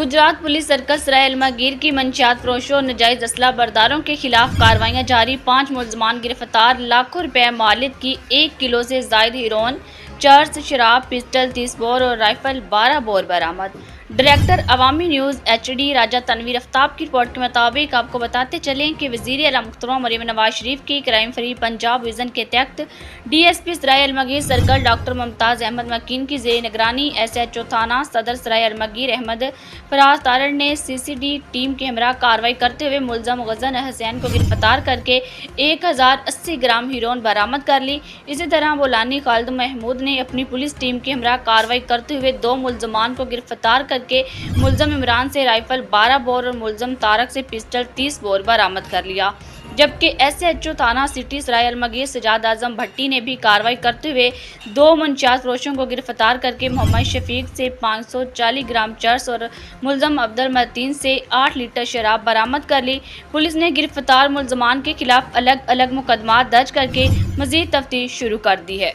Gujarat police circle सराय अलमगीर की मंशियात फरोशों और नाजायज असला बरदारों के खिलाफ कार्रवाइयां जारी। 5 मुलजमान गिरफ्तार। लाखों रुपए मालियत की 1 किलो से जायद हीरोइन, चर्स, शराब, पिस्टल 30 बोर और राइफल 12 बोर बरामद। डायरेक्टर अवामी न्यूज़ HD राजा तनवीर आफ्ताब की रिपोर्ट के मुताबिक आपको बताते चलें कि वज़ीर आला मुहतरम मरीम नवाज शरीफ की क्राइम फ्री पंजाब विजन के तहत DSP सराय अलमगीर सर्कल डॉक्टर मुमताज़ अहमद मकीन की ज़ेर निगरानी SHO थाना सदर सराय अलमगीर अहमद फराज तारड़ ने CCD टीम के हमरा कार्रवाई करते हुए मुलजम गज़न हुसैन को गिरफ्तार करके 1080 ग्राम हीरोइन बरामद कर ली। इसी तरह बोलानी खालिद महमूद ने अपनी पुलिस टीम के हमरा कार्रवाई करते हुए 2 मुलजमान को गिरफ्तार करके मुलजम इमरान से राइफल 12 बोर और मुलजम तारक से पिस्टल 30 बोर बरामद कर लिया। जबकि SHO थाना सिटी सराय अलमगीर सजाद आजम भट्टी ने भी कार्रवाई करते हुए 2 मंशियात फरोशों को गिरफ्तार करके मोहम्मद शफीक से 540 ग्राम चर्स और मुलजम अब्दुल मतीन से 8 लीटर शराब बरामद कर ली। पुलिस ने गिरफ्तार मुलजमान के खिलाफ अलग अलग मुकदमा दर्ज करके मजीद तफ्तीश शुरू कर दी है।